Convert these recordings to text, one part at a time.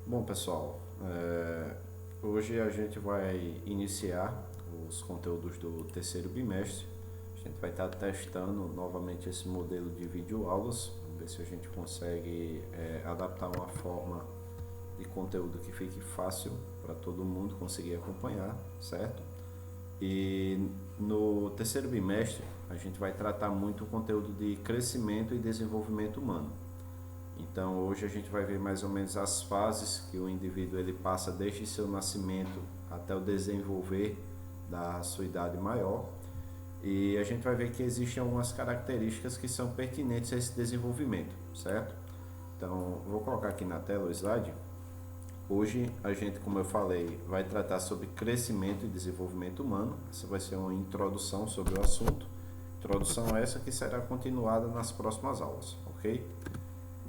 Bom, pessoal, hoje a gente vai iniciar os conteúdos do terceiro bimestre. A gente vai estar testando novamente esse modelo de videoaulas. Vamos ver se a gente consegue adaptar uma forma de conteúdo que fique fácil para todo mundo conseguir acompanhar, certo? E no terceiro bimestre a gente vai tratar muito o conteúdo de crescimento e desenvolvimento humano. Então hoje a gente vai ver mais ou menos as fases que o indivíduo ele passa desde seu nascimento até o desenvolver da sua idade maior. E a gente vai ver que existem algumas características que são pertinentes a esse desenvolvimento, certo? Então vou colocar aqui na tela o slide. Hoje a gente, como eu falei, vai tratar sobre crescimento e desenvolvimento humano. Essa vai ser uma introdução sobre o assunto. Introdução essa que será continuada nas próximas aulas, ok?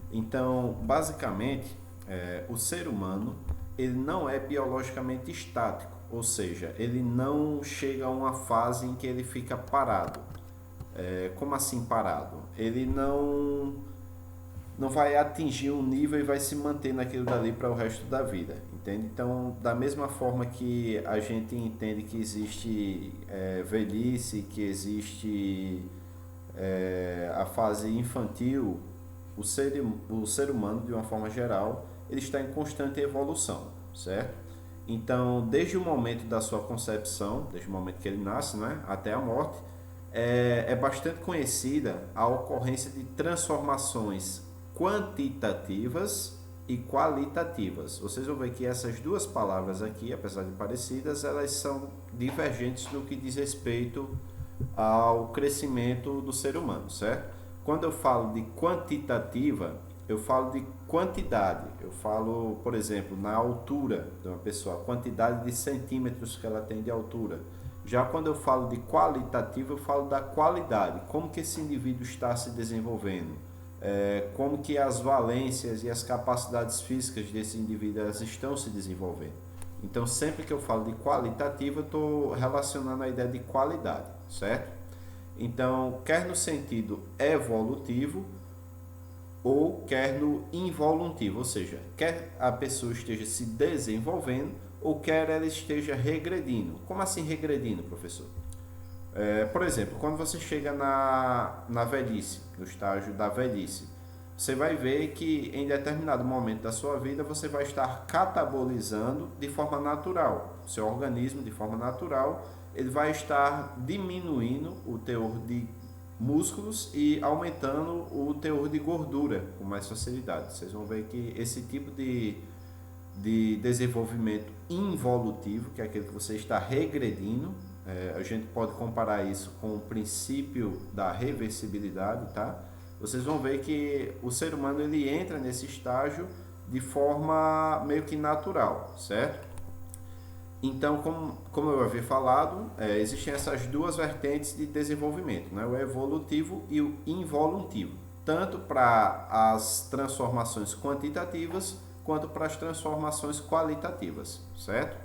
Então, basicamente, o ser humano ele não é biologicamente estático, ou seja, ele não chega a uma fase em que ele fica parado. Como assim parado? Ele não vai atingir um nível e vai se manter naquilo dali para o resto da vida, entende? Então, da mesma forma que a gente entende que existe velhice, que existe a fase infantil, o ser humano, de uma forma geral, ele está em constante evolução, certo? Então, desde o momento da sua concepção, desde o momento que ele nasce, né, até a morte, é bastante conhecida a ocorrência de transformações quantitativas e qualitativas. Vocês vão ver que essas duas palavras aqui, apesar de parecidas, elas são divergentes no que diz respeito ao crescimento do ser humano, certo? Quando eu falo de quantitativa, eu falo de quantidade. Eu falo, por exemplo, na altura de uma pessoa, a quantidade de centímetros que ela tem de altura. Já quando eu falo de qualitativa, eu falo da qualidade, como que esse indivíduo está se desenvolvendo, como que as valências e as capacidades físicas desse indivíduo elas estão se desenvolvendo. Então, sempre que eu falo de qualitativa, eu estou relacionando a ideia de qualidade, certo? Então, quer no sentido evolutivo ou quer no involutivo, ou seja, quer a pessoa esteja se desenvolvendo ou quer ela esteja regredindo. Como assim regredindo, professor? Por exemplo, quando você chega na velhice, no estágio da velhice, você vai ver que em determinado momento da sua vida você vai estar catabolizando de forma natural. O seu organismo, de forma natural, ele vai estar diminuindo o teor de músculos e aumentando o teor de gordura com mais facilidade. Vocês vão ver que esse tipo de desenvolvimento involutivo, que é aquele que você está regredindo, a gente pode comparar isso com o princípio da reversibilidade, tá? Vocês vão ver que o ser humano ele entra nesse estágio de forma meio que natural, certo? Então, como eu havia falado, existem essas duas vertentes de desenvolvimento, né? O evolutivo e o involutivo, tanto para as transformações quantitativas quanto para as transformações qualitativas, certo?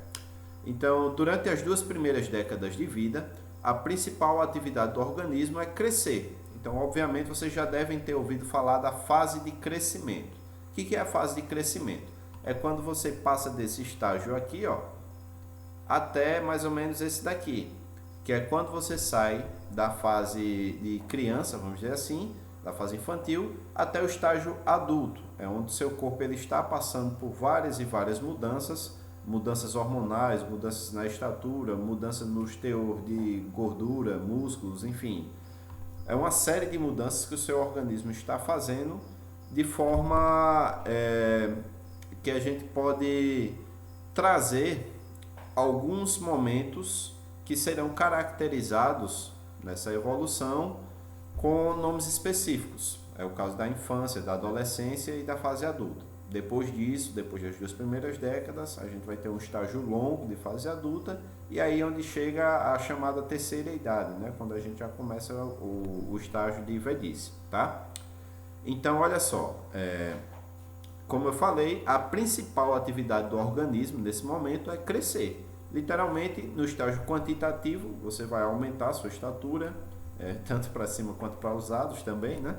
Então, durante as duas primeiras décadas de vida, a principal atividade do organismo é crescer. Então, obviamente, vocês já devem ter ouvido falar da fase de crescimento. O que é a fase de crescimento? É quando você passa desse estágio aqui, ó, até mais ou menos esse daqui, que é quando você sai da fase de criança, vamos dizer assim, da fase infantil, até o estágio adulto, é onde seu corpo ele está passando por várias e várias mudanças, mudanças hormonais, mudanças na estatura, mudanças no teor de gordura, músculos, enfim. É uma série de mudanças que o seu organismo está fazendo de forma que a gente pode trazer alguns momentos que serão caracterizados nessa evolução com nomes específicos. É o caso da infância, da adolescência e da fase adulta. Depois disso, depois das duas primeiras décadas, a gente vai ter um estágio longo de fase adulta e aí onde chega a chamada terceira idade, né? Quando a gente já começa o estágio de velhice, tá? Então, olha só, como eu falei, a principal atividade do organismo nesse momento é crescer. Literalmente, no estágio quantitativo, você vai aumentar a sua estatura, tanto para cima quanto para os lados também, né?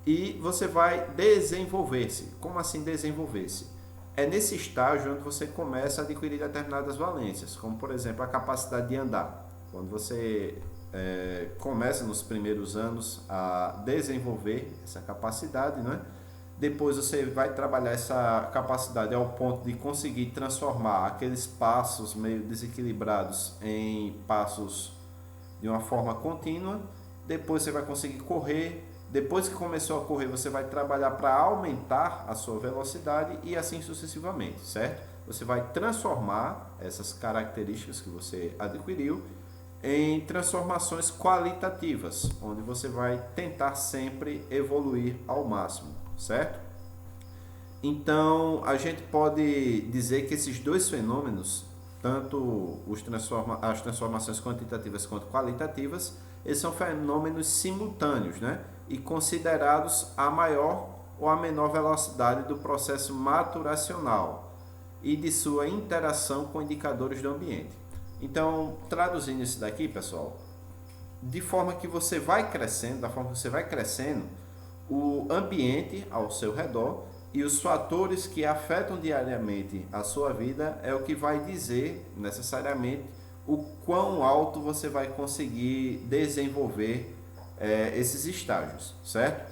E você vai desenvolver-se. Como assim desenvolver-se? É nesse estágio onde você começa a adquirir determinadas valências, como por exemplo a capacidade de andar. Quando você começa nos primeiros anos a desenvolver essa capacidade, né? Depois você vai trabalhar essa capacidade ao ponto de conseguir transformar aqueles passos meio desequilibrados em passos de uma forma contínua. Depois você vai conseguir correr. Depois que começou a correr, você vai trabalhar para aumentar a sua velocidade e assim sucessivamente, certo? Você vai transformar essas características que você adquiriu em transformações qualitativas, onde você vai tentar sempre evoluir ao máximo, certo? Então, a gente pode dizer que esses dois fenômenos, tanto as transformações quantitativas quanto qualitativas, eles são fenômenos simultâneos, né? E considerados a maior ou a menor velocidade do processo maturacional e de sua interação com indicadores do ambiente. Então, traduzindo isso daqui, pessoal, de forma que você vai crescendo, da forma que você vai crescendo, o ambiente ao seu redor e os fatores que afetam diariamente a sua vida é o que vai dizer necessariamente o quão alto você vai conseguir desenvolver esses estágios, certo?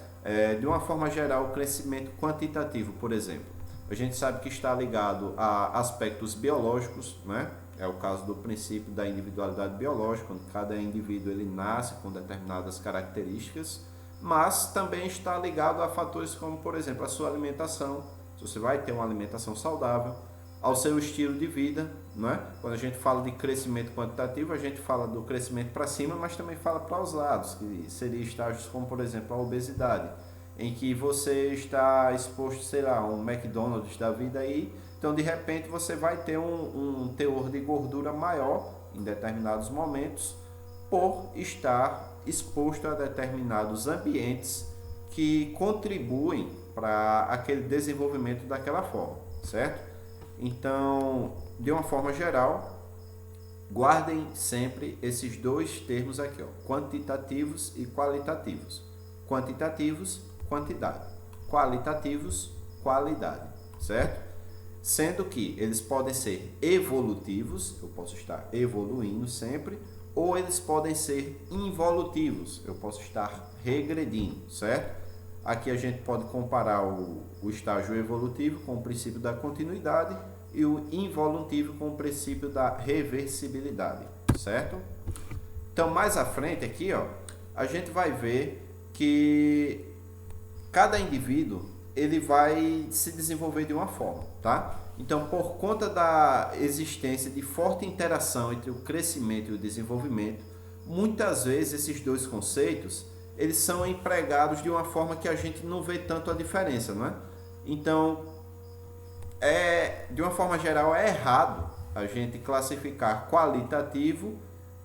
De uma forma geral, o crescimento quantitativo, por exemplo, a gente sabe que está ligado a aspectos biológicos, né? É o caso do princípio da individualidade biológica, onde cada indivíduo ele nasce com determinadas características, mas também está ligado a fatores como, por exemplo, a sua alimentação, se você vai ter uma alimentação saudável, ao seu estilo de vida, não é? Quando a gente fala de crescimento quantitativo, a gente fala do crescimento para cima, mas também fala para os lados, que seria estágios como, por exemplo, a obesidade, em que você está exposto, sei lá, a um McDonald's da vida aí, então de repente você vai ter um teor de gordura maior em determinados momentos por estar exposto a determinados ambientes que contribuem para aquele desenvolvimento daquela forma, certo? Então, de uma forma geral, guardem sempre esses dois termos aqui, ó, quantitativos e qualitativos. Quantitativos, quantidade. Qualitativos, qualidade, certo? Sendo que eles podem ser evolutivos, eu posso estar evoluindo sempre, ou eles podem ser involutivos, eu posso estar regredindo, certo? Aqui a gente pode comparar o estágio evolutivo com o princípio da continuidade e o involutivo com o princípio da reversibilidade, certo? Então, mais à frente aqui, ó, a gente vai ver que cada indivíduo ele vai se desenvolver de uma forma, tá? Então, por conta da existência de forte interação entre o crescimento e o desenvolvimento, muitas vezes esses dois conceitos eles são empregados de uma forma que a gente não vê tanto a diferença, não é? Então, de uma forma geral, é errado a gente classificar qualitativo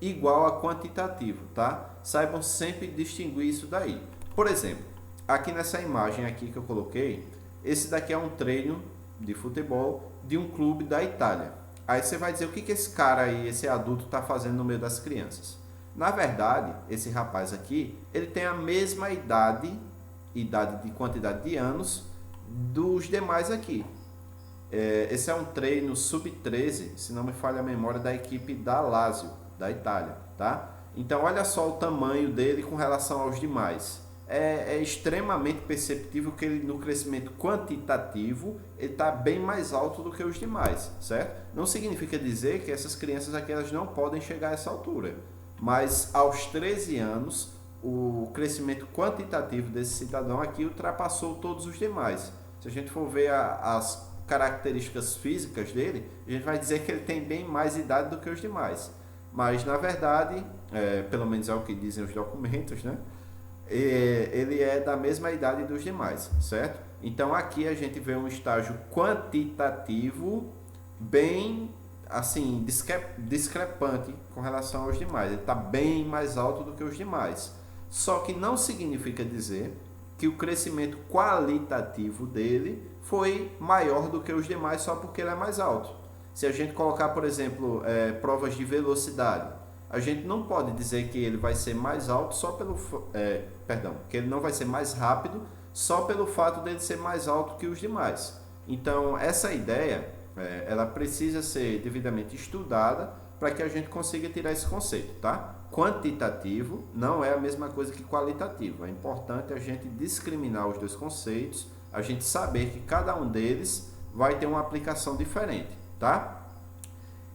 igual a quantitativo, tá? Saibam sempre distinguir isso daí. Por exemplo, aqui nessa imagem aqui que eu coloquei, esse daqui é um treino de futebol de um clube da Itália. Aí você vai dizer o que esse cara aí, esse adulto está fazendo no meio das crianças. Na verdade, esse rapaz aqui, ele tem a mesma idade de quantidade de anos dos demais aqui. Esse é um treino sub-13, se não me falha a memória, da equipe da Lazio, da Itália, tá? Então, olha só o tamanho dele com relação aos demais. É extremamente perceptível que ele, no crescimento quantitativo, ele está bem mais alto do que os demais, certo? Não significa dizer que essas crianças aqui elas não podem chegar a essa altura, mas aos 13 anos, o crescimento quantitativo desse cidadão aqui ultrapassou todos os demais. Se a gente for ver as características físicas dele, a gente vai dizer que ele tem bem mais idade do que os demais. Mas, na verdade, pelo menos é o que dizem os documentos, né? Ele é da mesma idade dos demais, certo? Então, aqui a gente vê um estágio quantitativo bem, assim, discrepante com relação aos demais. Ele está bem mais alto do que os demais. Só que não significa dizer que o crescimento qualitativo dele foi maior do que os demais só porque ele é mais alto. Se a gente colocar, por exemplo, provas de velocidade, a gente não pode dizer que ele vai ser mais alto só pelo... que ele não vai ser mais rápido só pelo fato dele ser mais alto que os demais. Então, essa ideia, ela precisa ser devidamente estudada para que a gente consiga tirar esse conceito, tá? Quantitativo não é a mesma coisa que qualitativo. É importante a gente discriminar os dois conceitos, a gente saber que cada um deles vai ter uma aplicação diferente, tá?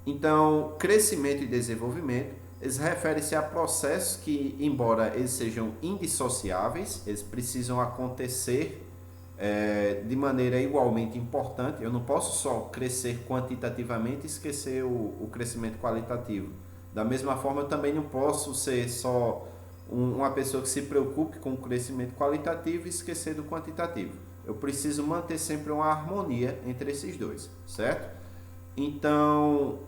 Então, crescimento e desenvolvimento, eles referem-se a processos que, embora eles sejam indissociáveis, eles precisam acontecer de maneira igualmente importante. Eu não posso só crescer quantitativamente e esquecer o crescimento qualitativo. Da mesma forma, eu também não posso ser só uma pessoa que se preocupe com o crescimento qualitativo e esquecer do quantitativo. Eu preciso manter sempre uma harmonia entre esses dois, certo? Então,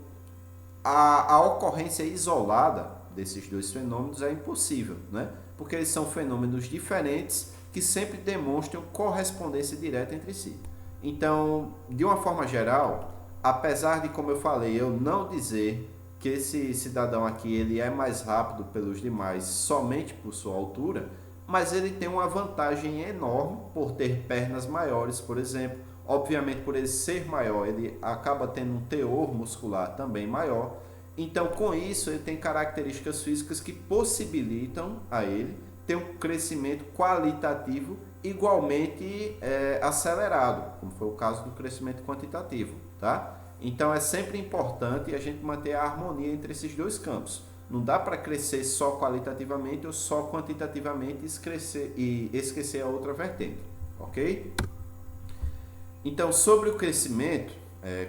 a ocorrência isolada desses dois fenômenos é impossível, né? Porque eles são fenômenos diferentes que sempre demonstram correspondência direta entre si. Então, de uma forma geral, apesar de, como eu falei, eu não dizer que esse cidadão aqui ele é mais rápido pelos demais somente por sua altura, mas ele tem uma vantagem enorme por ter pernas maiores, por exemplo. Obviamente, por ele ser maior, ele acaba tendo um teor muscular também maior. Então, com isso, ele tem características físicas que possibilitam a ele ter um crescimento qualitativo igualmente acelerado, como foi o caso do crescimento quantitativo, tá? Então, é sempre importante a gente manter a harmonia entre esses dois campos. Não dá para crescer só qualitativamente ou só quantitativamente e esquecer a outra vertente, ok? Então, sobre o crescimento,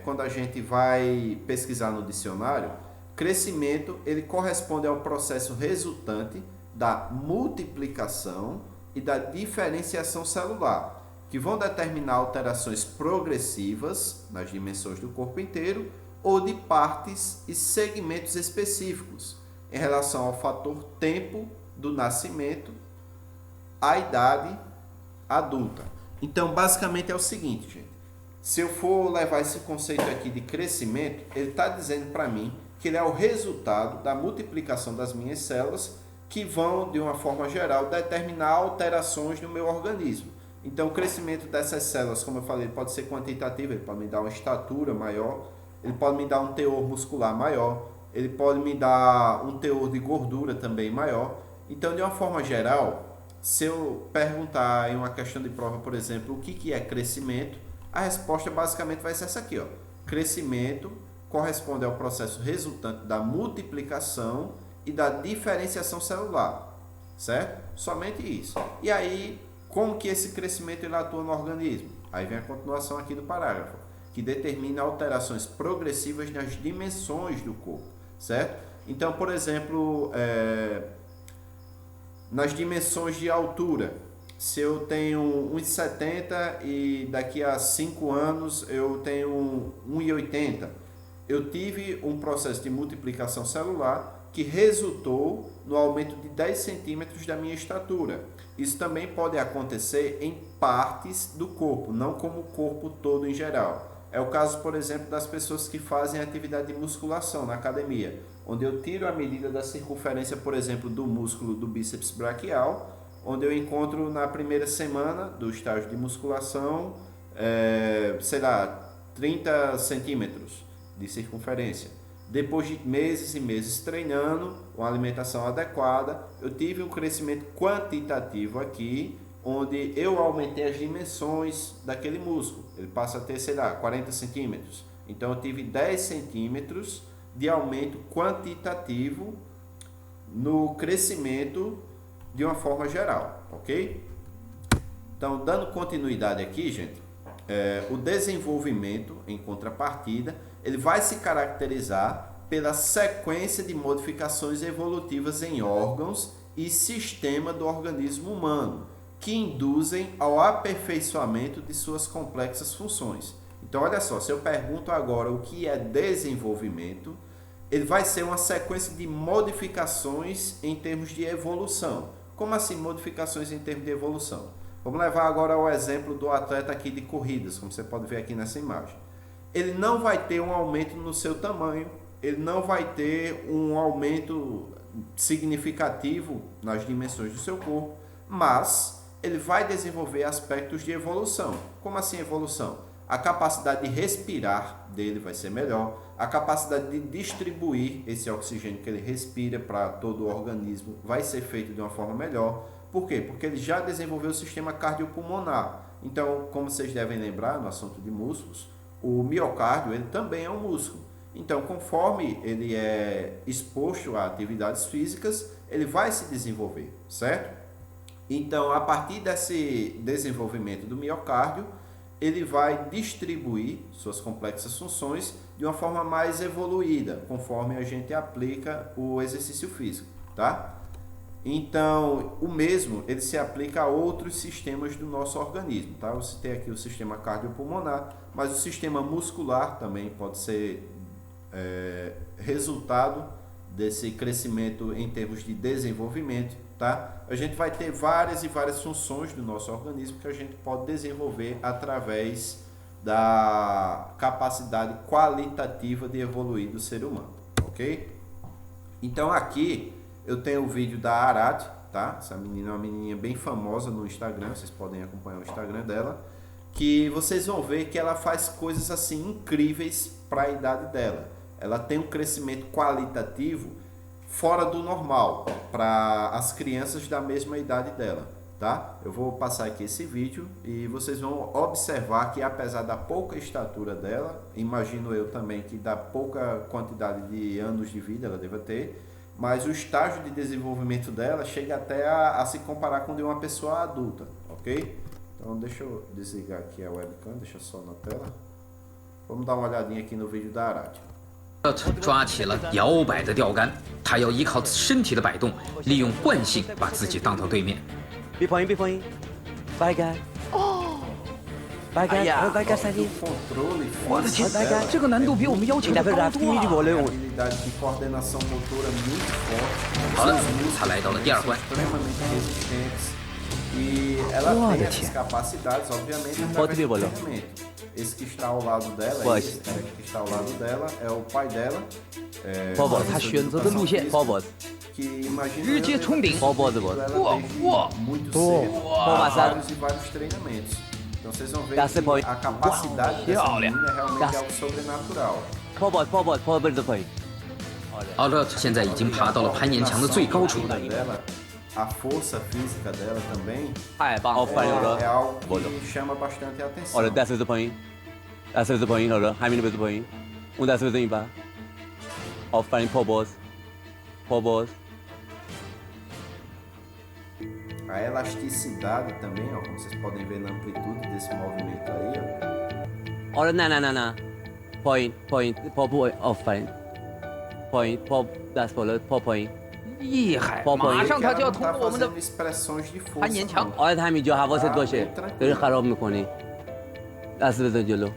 quando a gente vai pesquisar no dicionário, crescimento ele corresponde ao processo resultante da multiplicação e da diferenciação celular, que vão determinar alterações progressivas nas dimensões do corpo inteiro ou de partes e segmentos específicos em relação ao fator tempo do nascimento à idade adulta. Então, basicamente é o seguinte, gente. Se eu for levar esse conceito aqui de crescimento, ele está dizendo para mim que ele é o resultado da multiplicação das minhas células que vão, de uma forma geral, determinar alterações no meu organismo. Então, o crescimento dessas células, como eu falei, ele pode ser quantitativo, ele pode me dar uma estatura maior, ele pode me dar um teor muscular maior, ele pode me dar um teor de gordura também maior. Então, de uma forma geral, se eu perguntar em uma questão de prova, por exemplo, o que é crescimento, a resposta basicamente vai ser essa aqui, ó. Crescimento corresponde ao processo resultante da multiplicação e da diferenciação celular, certo? Somente isso. E aí, como que esse crescimento ele atua no organismo? Aí vem a continuação aqui do parágrafo, que determina alterações progressivas nas dimensões do corpo, certo? Então, por exemplo, nas dimensões de altura, se eu tenho 1,70 e daqui a 5 anos eu tenho 1,80, eu tive um processo de multiplicação celular que resultou no aumento de 10 centímetros da minha estatura. Isso também pode acontecer em partes do corpo, não como o corpo todo em geral. É o caso, por exemplo, das pessoas que fazem atividade de musculação na academia, onde eu tiro a medida da circunferência, por exemplo, do músculo do bíceps braquial, onde eu encontro na primeira semana do estágio de musculação, 30 centímetros de circunferência. Depois de meses e meses treinando, com alimentação adequada, eu tive um crescimento quantitativo aqui, onde eu aumentei as dimensões daquele músculo. Ele passa a ter, 40 centímetros. Então, eu tive 10 centímetros de aumento quantitativo no crescimento de uma forma geral, ok? Então, dando continuidade aqui, gente, o desenvolvimento, em contrapartida, ele vai se caracterizar pela sequência de modificações evolutivas em órgãos e sistema do organismo humano, que induzem ao aperfeiçoamento de suas complexas funções. Então, olha só, se eu pergunto agora o que é desenvolvimento, ele vai ser uma sequência de modificações em termos de evolução. Como assim modificações em termos de evolução? Vamos levar agora o exemplo do atleta aqui de corridas, como você pode ver aqui nessa imagem. Ele não vai ter um aumento no seu tamanho, ele não vai ter um aumento significativo nas dimensões do seu corpo, mas ele vai desenvolver aspectos de evolução. Como assim evolução? a capacidade de respirar dele vai ser melhor, a capacidade de distribuir esse oxigênio que ele respira para todo o organismo vai ser feito de uma forma melhor. Por quê? Porque ele já desenvolveu o sistema cardiopulmonar. Então, como vocês devem lembrar no assunto de músculos, o miocárdio ele também é um músculo. Então, conforme ele é exposto a atividades físicas, ele vai se desenvolver, certo? Então, a partir desse desenvolvimento do miocárdio, ele vai distribuir suas complexas funções de uma forma mais evoluída, conforme a gente aplica o exercício físico, tá? Então, o mesmo, ele se aplica a outros sistemas do nosso organismo, tá? Eu citei aqui o sistema cardiopulmonar, mas o sistema muscular também pode ser resultado desse crescimento em termos de desenvolvimento, tá? A gente vai ter várias e várias funções do nosso organismo que a gente pode desenvolver através da capacidade qualitativa de evoluir do ser humano, ok? Então aqui eu tenho o vídeo da Arad, tá? Essa menina é uma menininha bem famosa no Instagram, vocês podem acompanhar o Instagram dela, que vocês vão ver que ela faz coisas assim incríveis para a idade dela. Ela tem um crescimento qualitativo fora do normal para as crianças da mesma idade dela, tá? Eu vou passar aqui esse vídeo e vocês vão observar que apesar da pouca estatura dela, imagino eu também que da pouca quantidade de anos de vida ela deva ter, mas o estágio de desenvolvimento dela chega até a se comparar com o de uma pessoa adulta, ok? Então deixa eu desligar aqui a webcam, deixa só na tela. Vamos dar uma olhadinha aqui no vídeo da Arad. 抓起了摇摆的钓竿，他要依靠身体的摆动，利用惯性把自己荡到对面。别碰音，别碰音，白杆。哦，白杆，白杆三斤。我的天，这个难度比我们要求的高多了。Habilidade de coordenação motora muito forte. 好了，他来到了第二关。 E ela tem essas capacidades, obviamente, através do treinamento. Esse que está ao lado dela, esse cara que está ao lado dela é o pai dela. 包包，他选择的路线，包包， que imagina 直接冲顶， muito cedo, vários e vários treinamentos. Então vocês vão ver que a capacidade dessa menina é realmente algo sobrenatural. 包包不是可以。奥勒现在已经爬到了攀岩墙的最高处。 A força física dela também 太棒了！ é algo que chama bastante a atenção. Olha, 10 vezes põe. 10 vezes põe, olha, 20 vezes põe. 10 vezes ímpar. Offline pole balls. A elasticidade também, ó, como vocês podem ver na amplitude desse movimento aí, ó. Olha, não. Point, pole offline. Point, pole, that's point. 厉害！马上他就要通过我们的 expressões de força. 攀岩墙。 Olha, time já você doce. Ele خراب میکنی. 10 vezes جلو.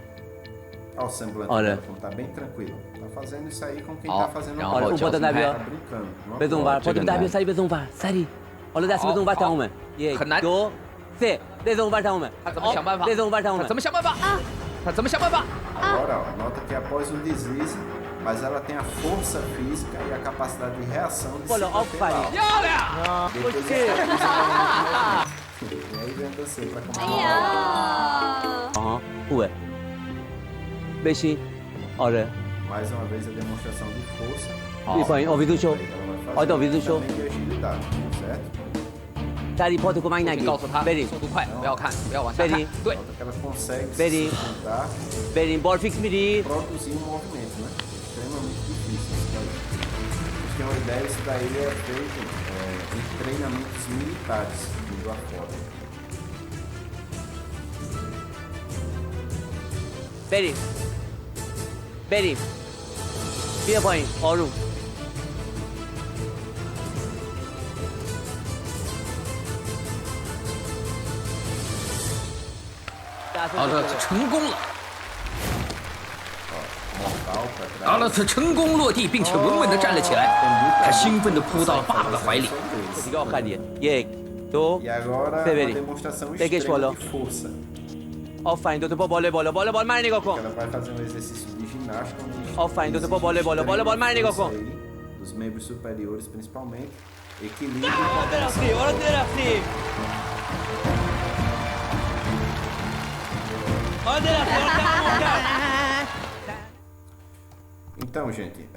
Olha o semblante dela, como tá bem tranquilo. Tá fazendo isso aí com quem tá fazendo um Olha, tá brincando. Não别动玩，pode dar别塞别动玩，塞里。Olha, 10 vezes vai我们。很难。 2 3 10 vai我们。 他怎么想办法？ 10 vai我们。 他怎么想办法？他怎么想办法？ Agora, ó, nota que após um deslize, mas ela tem a força física e a capacidade de reação de se manter lá. 漂亮！ Depois e aí vem você pra comandar. Ué. Beijinho. Olha. Mais uma vez a demonstração de força. E põe, ouvi do show. Olha o vídeo do show. Também de agilidade, certo? 家里跑得过买那个。告诉他， Beijinho. 速度快，不要看，不要往下看。 Beijinho. 对， Nota que ela consegue se Beijinho. sustentar Beijinho, ball fix me. e produzir um movimento, né? Extremamente difícil isso daí. Pra vocês terem uma ideia, isso daí é feito em treinamentos militares mundo afora. Beijinho. Beer point, all room. 奥勒特成功了。 Mortal pra trás. 奥勒特成功落地，并且稳稳地站了起来。他兴奋地扑到了爸爸的怀里。 Igual carinha. E do. E agora Severi. uma demonstração Peguei esse extrema bolão. de força. Offline, do bola, mais nego com. Ela vai fazer um exercício de ginástica onde Offline, do exige bola, extrema mais nego força com. aí, dos membros superiores principalmente, equilíbrio e Olha coordenação. olha free. Então, gente,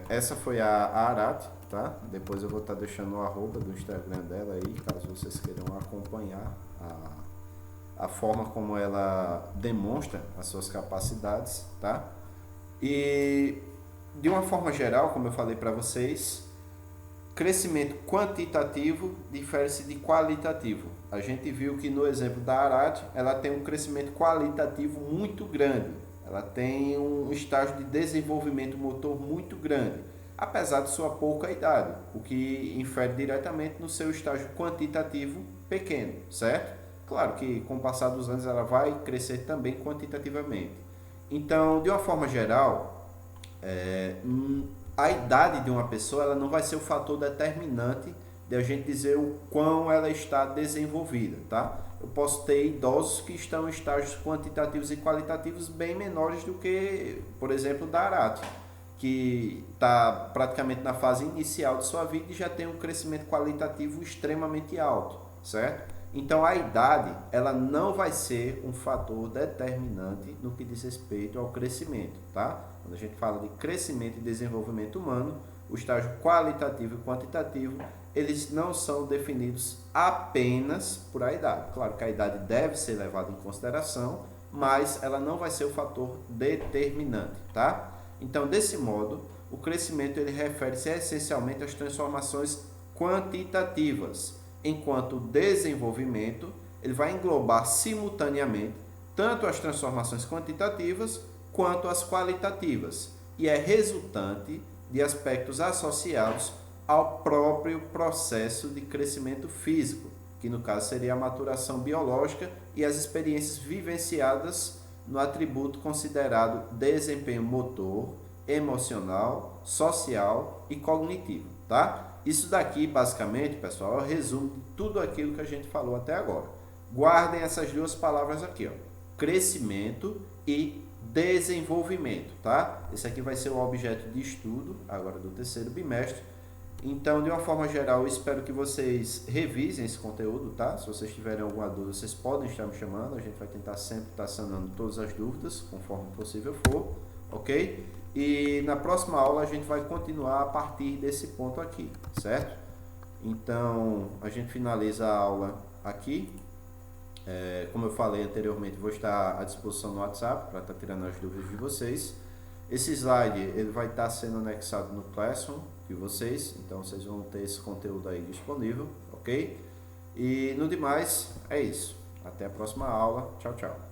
essa foi a Arat, tá? Depois eu vou estar deixando o arroba do Instagram dela aí, caso vocês queiram acompanhar a forma como ela demonstra as suas capacidades, tá? E de uma forma geral, como eu falei para vocês, crescimento quantitativo difere-se de qualitativo. A gente viu que no exemplo da Arat, ela tem um crescimento qualitativo muito grande. Ela tem um estágio de desenvolvimento motor muito grande, apesar de sua pouca idade, o que infere diretamente no seu estágio quantitativo pequeno, certo? Claro que com o passar dos anos ela vai crescer também quantitativamente. Então, de uma forma geral, a idade de uma pessoa ela não vai ser o fator determinante de a gente dizer o quão ela está desenvolvida, tá? Eu posso ter idosos que estão em estágios quantitativos e qualitativos bem menores do que, por exemplo, da Arat, que está praticamente na fase inicial de sua vida e já tem um crescimento qualitativo extremamente alto, certo? Então a idade ela não vai ser um fator determinante no que diz respeito ao crescimento, tá? Quando a gente fala de crescimento e desenvolvimento humano, o estágio qualitativo e quantitativo, eles não são definidos apenas por a idade. Claro que a idade deve ser levada em consideração, mas ela não vai ser o fator determinante, tá? Então, desse modo, o crescimento ele refere-se essencialmente às transformações quantitativas, enquanto o desenvolvimento ele vai englobar simultaneamente tanto as transformações quantitativas quanto as qualitativas e é resultante de aspectos associados ao próprio processo de crescimento físico, que no caso seria a maturação biológica e as experiências vivenciadas no atributo considerado desempenho motor, emocional, social e cognitivo, tá? Isso daqui, basicamente, pessoal, é o resumo de tudo aquilo que a gente falou até agora. Guardem essas duas palavras aqui, ó, crescimento e desenvolvimento, tá? Esse aqui vai ser o objeto de estudo agora do terceiro bimestre. Então, de uma forma geral, eu espero que vocês revisem esse conteúdo, tá? Se vocês tiverem alguma dúvida, vocês podem estar me chamando. A gente vai tentar sempre estar sanando todas as dúvidas, conforme possível for, ok? E na próxima aula a gente vai continuar a partir desse ponto aqui, certo? Então, a gente finaliza a aula aqui. Como eu falei anteriormente, vou estar à disposição no WhatsApp para estar tirando as dúvidas de vocês. Esse slide ele vai estar sendo anexado no Classroom de vocês, então vocês vão ter esse conteúdo aí disponível, ok? E no demais, é isso. Até a próxima aula. Tchau, tchau.